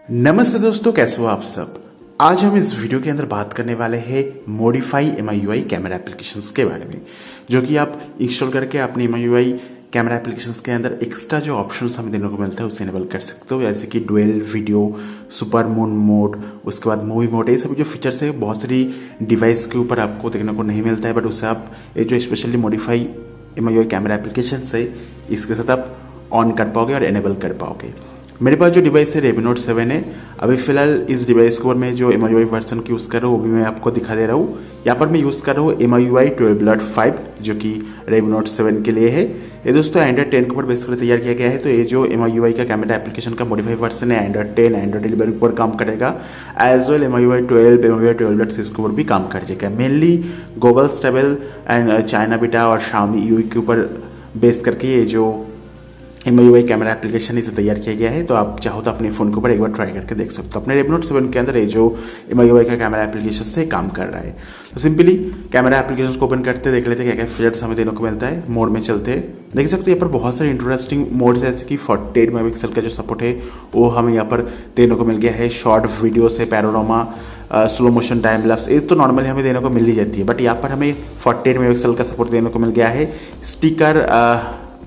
नमस्ते दोस्तों, कैसे हो आप सब। आज हम इस वीडियो के अंदर बात करने वाले हैं मॉडिफाई MIUI कैमरा एप्लीकेशंस के बारे में, जो कि आप इंस्टॉल करके अपने MIUI कैमरा एप्लीकेशंस के अंदर एक्स्ट्रा जो ऑप्शंस हमें देने को मिलता है उसे इनेबल कर सकते हो, जैसे कि dual video, super moon mode, उसके बाद मूवी मोड। ये सभी जो फीचर्स है बहुत सारी डिवाइस के ऊपर आपको देखने को नहीं मिलता है, बट उससे आप ये जो specially modify MIUI camera application है इसके साथ आप ऑन कर पाओगे और इनेबल कर पाओगे। मेरे पास जो डिवाइस है Redmi Note 7 है। अभी फिलहाल इस डिवाइस को मैं जो MIUI वर्जन की यूज़ कर रहा हूँ वो भी मैं आपको दिखा दे रहा हूँ। यहाँ पर मैं यूज़ कर रहा हूँ MIUI 12.5 जो कि Redmi Note 7 के लिए है। ये दोस्तों एंड्रॉइड 10 के ऊपर बेस कर तैयार किया गया है। तो ये जो MIUI का कैमरा एप्लीकेशन का मॉडिफाई वर्जन है एंड्रॉइड 10, एंड्रॉइड 11 पर काम करेगा, एज वेल MIUI 12, MIUI 12.6 के ऊपर भी काम कर जाएगा। Mainly Google stable and China beta और Xiaomi UI के ऊपर बेस करके ये जो MIUI कैमरा एप्लीकेशन इसे तैयार किया गया है। तो आप चाहो तो अपने फ़ोन के ऊपर एक बार ट्राई करके देख सकते हो। अपने Redmi Note 7 के अंदर ये जो MIUI का कैमरा एप्लीकेशन से काम कर रहा है। तो सिंपली कैमरा एप्लीकेशन को ओपन करते देख लेते हैं क्या क्या फीचर्स हमें देने को मिलता है। मोड में चलते हैं, देख सकते हो यहाँ पर बहुत सारे इंटरेस्टिंग मोड्स है, जैसे कि 48 मेगापिक्सल का जो सपोर्ट है वो हमें यहाँ पर देने को मिल गया है। शॉर्ट वीडियो से panorama, slow motion, time lapse, ये तो नॉर्मली हमें देने को मिल ही जाती है, बट यहाँ पर हमें 48 मेगापिक्सल का सपोर्ट देने को मिल गया है। स्टिकर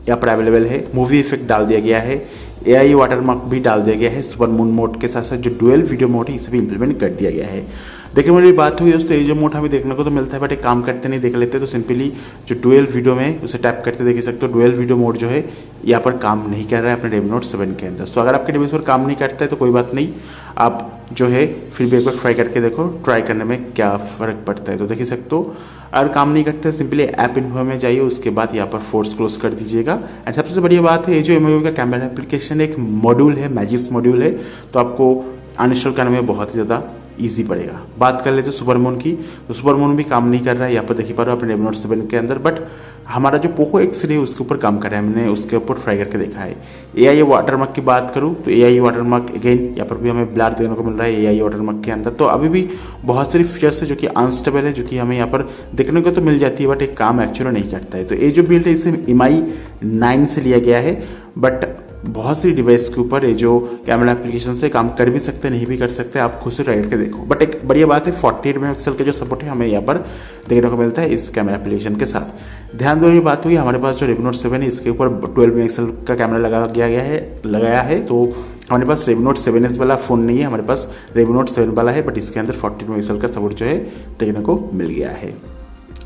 यहाँ पर अवेलेबल है। मूवी इफेक्ट डाल दिया गया है। AI वाटरमार्क भी डाल दिया गया है। सुपर मून मोड के साथ साथ जो डुअल वीडियो मोड है इसे भी इंप्लीमेंट कर दिया गया है। देखने वाली बात हुई दोस्तों, ये जो मोड हमें देखने को तो मिलता है बट एक काम करते नहीं, देख लेते तो सिंपली जो डुअल वीडियो में उसे टैप करते देख सकते हो। डुअल वीडियो मोड जो है यहाँ पर काम नहीं कर रहा है अपने Redmi Note 7 के अंदर। तो अगर आपके डिवाइस पर काम नहीं करता है तो कोई बात नहीं, आप जो है फिर भी एक बार ट्राई करके देखो, ट्राई करने में क्या फ़र्क पड़ता है। तो देख ही सकते हो अगर काम नहीं करता है सिंपली ऐप इन्फो में जाइए, उसके बाद यहाँ पर फोर्स क्लोज कर दीजिएगा। एंड सबसे बढ़िया बात है ये जो MIUI का कैमरा एप्लीकेशन एक मॉड्यूल है, मैजिस्क मॉड्यूल है, तो आपको अनइंस्टॉल करने में बहुत ही ज़्यादा ईजी पड़ेगा। बात कर लेते सुपर मून की, तो सुपर मून भी काम नहीं कर रहा है, यहाँ पर देख पा रहे हो अपने Redmi Note 7 के अंदर, बट हमारा जो पोको X है उसके ऊपर काम कर रहा है। मैंने उसके ऊपर ट्राई करके देखा है। AI वाटरमार्क की बात करूँ तो AI वाटरमार्क अगेन यहाँ पर भी हमें ब्लर देने को मिल रहा है AI वाटरमार्क के अंदर। तो अभी भी बहुत सारी फीचर्स है जो कि अनस्टेबल है, जो कि हमें यहाँ पर देखने को तो मिल जाती है बट एक काम एक्चुअली नहीं करता है। तो ये जो बिल्ड है इसे MI 9 से लिया गया है, बट बहुत सी डिवाइस के ऊपर ये जो कैमरा एप्लीकेशन से काम कर भी सकते नहीं भी कर सकते, आप खुद से ट्राई करके देखो। बट एक बढ़िया बात है 48 मेगापिक्सल का जो सपोर्ट है हमें यहाँ पर देखने को मिलता है इस कैमरा एप्लीकेशन के साथ। ध्यान देने की बात हुई, हमारे पास जो Redmi Note 7 है इसके ऊपर 12 मेगापिक्सल का कैमरा लगाया है। तो हमारे पास Redmi Note 7S वाला फ़ोन नहीं है, हमारे पास Redmi Note 7 वाला है, बट इसके अंदर 48 मेगापिक्सल का सपोर्ट जो है देखने को मिल गया है।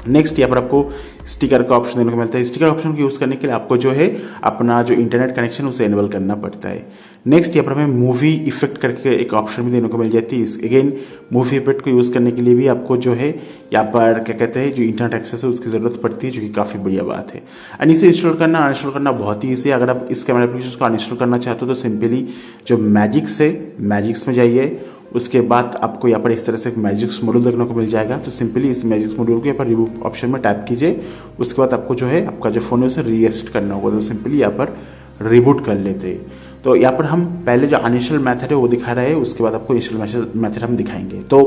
नेक्स्ट यहाँ पर आपको स्टिकर का ऑप्शन देने को मिलता है। स्टिकर ऑप्शन को यूज़ करने के लिए आपको जो है अपना जो इंटरनेट कनेक्शन उसे इनेबल करना पड़ता है। नेक्स्ट यहाँ पर हमें मूवी इफेक्ट करके एक ऑप्शन भी देने को मिल जाती है। अगेन मूवी इफेक्ट को यूज़ करने के लिए भी आपको जो है यहाँ पर क्या कहते हैं जो इंटरनेट एक्सेस है उसकी ज़रूरत पड़ती है, जो कि काफ़ी बढ़िया बात है। एंड इसे इंस्टॉल करना अनइंस्टॉल करना बहुत ही ईजी है। अगर आप इस कैमरा एप्लीकेशन को अनइंस्टॉल करना चाहते हो तो सिंपली जो मैजिक्स है, मैजिक्स में जाइए, उसके बाद आपको यहाँ पर इस तरह से एक मैजिक्स मॉड्यूल देखने को मिल जाएगा। तो सिंपली इस मैजिक्स मॉड्यूल को यहाँ पर रिमूव ऑप्शन में टैप कीजिए, उसके बाद आपको जो है आपका जो फ़ोन है उसे रीसेट करना होगा। तो सिंपली यहाँ पर रिबूट कर लेते हैं। तो यहाँ पर हम पहले जो अनइंस्टॉल मेथड है वो दिखा रहे हैं, उसके बाद आपको इंस्टॉल मेथड हम दिखाएंगे। तो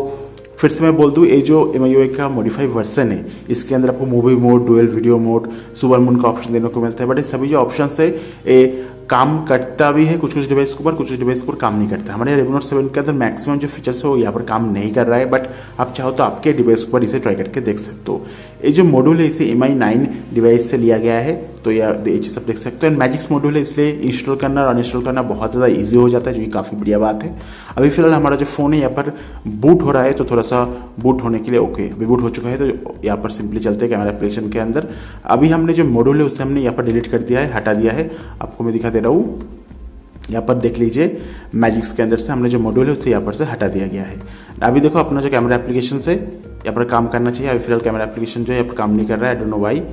फिर से मैं बोल दूँ, ये जो MIUI का मॉडिफाई वर्जन है इसके अंदर आपको movie mode, dual video mode, super moon का ऑप्शन देने को मिलता है। बट ये सभी जो ऑप्शन है ये काम करता भी है कुछ डिवाइस के ऊपर, कुछ डिवाइस के ऊपर काम नहीं करता। हमारे Redmi Note 7 के अंदर मैक्सिमम जो फीचर्स है वो यहाँ पर काम नहीं कर रहा है, बट आप चाहो तो आपके डिवाइस पर इसे ट्राई करके देख सकते हो। ये जो मॉड्यूल है इसे MI 9 डिवाइस से लिया गया है, तो ये चीज़ आप देख सकते हो। मैजिक्स मॉड्यूल है इसलिए इंस्टॉल करना और अनइंस्टॉल करना बहुत ज़्यादा ईजी हो जाता है, जो कि काफ़ी बढ़िया बात है। अभी फिलहाल हमारा जो फ़ोन है यहाँ पर बूट हो रहा है, तो थोड़ा सा बूट होने के लिए ओके अभी बूट हो चुका है। तो यहाँ पर सिंपली चलते हैं कैमरा एप्लीकेशन के अंदर। अभी हमने जो मॉड्यूल है उसे हमने यहाँ पर डिलीट कर दिया है, हटा दिया है। आपको मैं दिखा दे रहा हूँ, यहाँ पर देख लीजिए मैजिक्स के अंदर से हमने जो मॉड्यूल है उसे यहाँ पर से हटा दिया गया है। अभी देखो अपना जो कैमरा एप्लीकेशन से यहाँ पर काम करना चाहिए। अभी फिलहाल कैमरा एप्लीकेशन जो है यहाँ पर काम नहीं कर रहा है, I don't know why.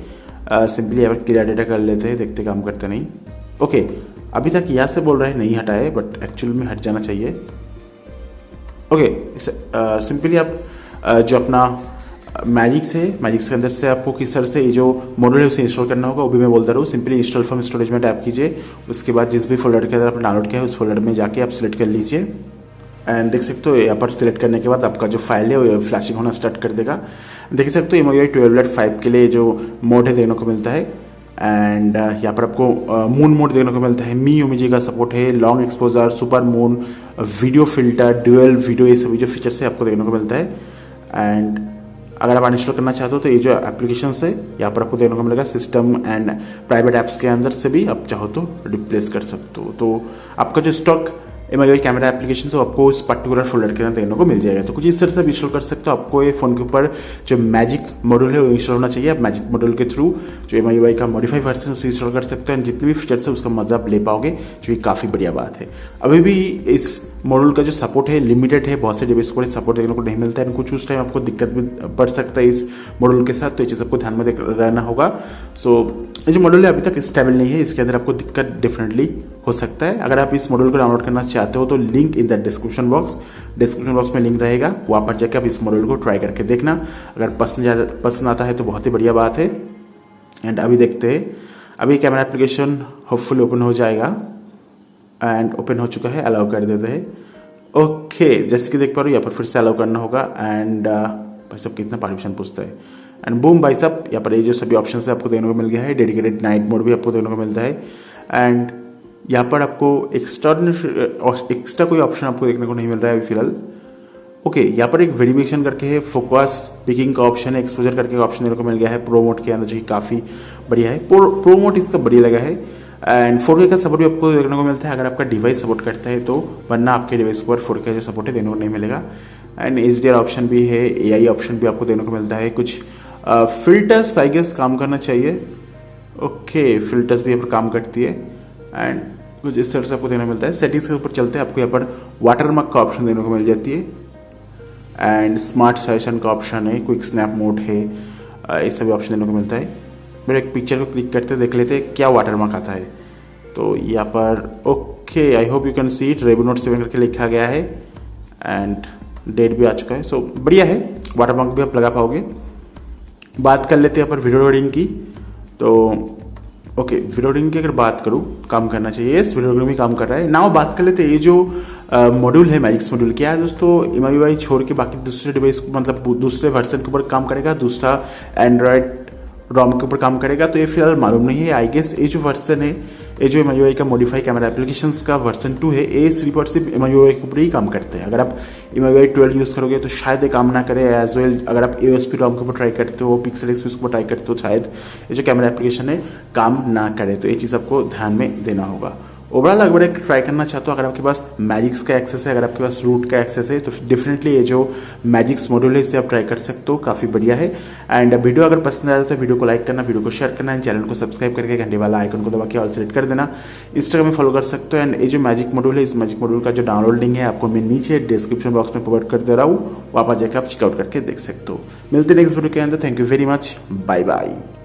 Simply यहाँ पर क्लियर डेटा कर लेते हैं, देखते काम करते नहीं। ओके अभी तक यहाँ से बोल रहा है नहीं हटा है, बट एक्चुअल में हट जाना चाहिए। ओके सिंपली आप जो अपना मैजिक्स है, मैजिक्स के अंदर से आपको किस तरह से ये जो मॉड्यूल है उसे इंस्टॉल करना होगा वो भी मैं बोलता रहूँ। सिंपली इंस्टॉल फ्रॉम स्टोरेज में टैप कीजिए, उसके बाद जिस भी फोल्डर के अंदर आपने डाउनलोड किया है उस फोल्डर में जाके आप सिलेक्ट कर लीजिए। एंड देख सकते हो यहाँ पर सिलेक्ट करने के बाद आपका जो फाइल है वो फ्लैशिंग होना स्टार्ट कर देगा। देख सकते हो MIUI 12.5 के लिए जो मोड है देखने को मिलता है। एंड यहाँ पर आपको मून मोड देखने को मिलता है, MIUI का सपोर्ट है, long exposure, super moon, video filter, dual video, ये सभी जो फीचर्स है आपको देखने को मिलता है। एंड अगर आप अनइंस्टॉल करना चाहते हो तो ये जो एप्लीकेशन है यहाँ पर आपको देखने को मिलेगा। सिस्टम एंड प्राइवेट ऐप्स के अंदर से भी आप चाहो तो रिप्लेस कर सकते हो। तो आपका जो स्टॉक MIUI कैमरा एप्लीकेशन तो आपको उस पर्टिकुलर फोल्डर के अंदर देखने को मिल जाएगा। तो कुछ इस तरह से इंस्टॉल कर सकते हो। आपको ये फोन के ऊपर जो मैजिक मॉड्यूल है वो इंस्टॉल होना चाहिए। आप मैजिक मॉड्यूल के थ्रू जो MIUI का मॉडिफाई वर्जन है उसे इंस्टॉल कर सकते हो एंड जितने भी फीचर्स है उसका मजा आप ले पाओगे, जो कि काफ़ी बढ़िया बात है। अभी भी इस मॉड्यूल का जो सपोर्ट है लिमिटेड है, बहुत से डिवाइस को सपोर्ट देखने को नहीं मिलता है, कुछ उस टाइम आपको दिक्कत भी पड़ सकता है इस मॉड्यूल के साथ, तो ये चीज़ आपको ध्यान में रहना होगा। सो ये जो मॉड्यूल है अभी तक स्टेबल नहीं है, इसके अंदर आपको दिक्कत डेफिनेटली हो सकता है। अगर आप इस मॉड्यूल को डाउनलोड करना चाहते हो तो link in the description box में लिंक रहेगा, वहाँ पर जाकर आप इस मॉड्यूल को ट्राई करके देखना। अगर पसंद आता है तो बहुत ही बढ़िया बात है। एंड अभी देखते हैं, अभी कैमरा एप्लीकेशन होपफुली ओपन हो जाएगा एंड ओपन हो चुका है, अलाउ कर देते हैं। ओके, जैसे कि देख पा रहे हो यहाँ पर फिर से अलाउ करना होगा एंड भाई साहब कितना परमिशन पूछता है। एंड बूम भाई साहब, यहाँ पर ये जो सभी ऑप्शन है आपको देखने को मिल गया है। डेडिकेटेड नाइट मोड भी आपको देखने को मिलता है एंड यहाँ पर आपको एक्स्ट्रा कोई ऑप्शन आपको देखने को नहीं मिल रहा है अभी फिलहाल। ओके, यहाँ पर एक वेरिफिकेशन करके है, फोकस पिकिंग का ऑप्शन है, एक्सपोजर करके ऑप्शन देखने को मिल गया है प्रो मोड के अंदर, जो कि काफ़ी बढ़िया है। प्रो मोड इसका बढ़िया लगा है एंड 4K का सपोर्ट भी आपको देखने को मिलता है अगर आपका डिवाइस सपोर्ट करता है तो, वरना आपके डिवाइस पर 4K जो सपोर्ट है देखने को नहीं मिलेगा। एंड HDR ऑप्शन भी है, AI ऑप्शन भी आपको देखने को मिलता है। कुछ फिल्टर्स आई गेस काम करना चाहिए। ओके, फिल्टर्स भी यहाँ पर काम करती है एंड कुछ इस तरह से आपको देखने को मिलता है। सेटिंग्स के ऊपर चलते हैं, आपको यहाँ पर वाटरमार्क का ऑप्शन देखने को मिल जाती है एंड स्मार्ट सजेशन का ऑप्शन है, क्विक स्नैप मोड है, ये सभी ऑप्शन देखने को मिलता है। मेरे एक पिक्चर को क्लिक करते देख लेते हैं क्या वाटरमार्क आता है। तो यहाँ पर okay, I hope you can see it, रेबो नोट 7 करके लिखा गया है एंड डेट भी आ चुका है। सो बढ़िया है, वाटरमार्क भी आप लगा पाओगे। बात कर लेते हैं यहाँ पर वीडियो रिकॉर्डिंग की। तो ओके, वीडियो रिकॉर्डिंग की अगर बात करूँ, काम करना चाहिए, यस वीडियो रिकॉर्डिंग भी काम कर रहा है। नाउ बात कर लेते हैं ये जो मॉड्यूल है मैजिक्स मॉड्यूल, क्या है दोस्तों, MIUI छोड़ के बाकी दूसरे डिवाइस मतलब दूसरे वर्जन के ऊपर काम करेगा, दूसरा एंड्रॉयड रोम के ऊपर काम करेगा। तो ये फिलहाल मालूम नहीं है। आई गेस ये जो वर्जन है, ये जो MIUI का मॉडिफाई कैमरा एप्लीकेशंस का वर्जन 2 है, ये सिर्फ और सिर्फ MIUI के ऊपर ही काम करते हैं। अगर आप MIUI 12 यूज़ करोगे तो शायद ये काम ना करे। एज वेल अगर आप AOSP रोम के ऊपर ट्राई करते हो, पिक्सल एक्सपी के ऊपर ट्राई करते हो, शायद ये जो कैमरा एप्लीकेशन है काम ना करे। तो ये चीज़ आपको ध्यान में देना होगा। ओवरऑल अगर एक ट्राई करना चाहते हो, अगर आपके पास मैजिक्स का एक्सेस है, अगर आपके पास रूट का एक्सेस है, तो डेफिनेटली ये जो मैजिक्स मॉड्यूल है इसे आप ट्राई कर सकते हो, काफ़ी बढ़िया है। एंड वीडियो अगर पसंद आया तो वीडियो को लाइक करना, वीडियो को शेयर करना, चैनल को सब्सक्राइब करके घंटे वाला आइकन को दबा के ऑल सेलेक्ट कर देना। इंस्टाग्राम में फॉलो कर सकते हो। एंड ये जो मैजिक मॉड्यूल है, इस मैजिक मॉड्यूल का जो डाउनलोड लिंक है आपको मैं नीचे डिस्क्रिप्शन बॉक्स में प्रोवाइड कर दे रहा हूँ, वहाँ पर जाकर आप चेकआउट करके देख सकते हो। मिलते हैं नेक्स्ट वीडियो के अंदर। Thank you very much, bye bye.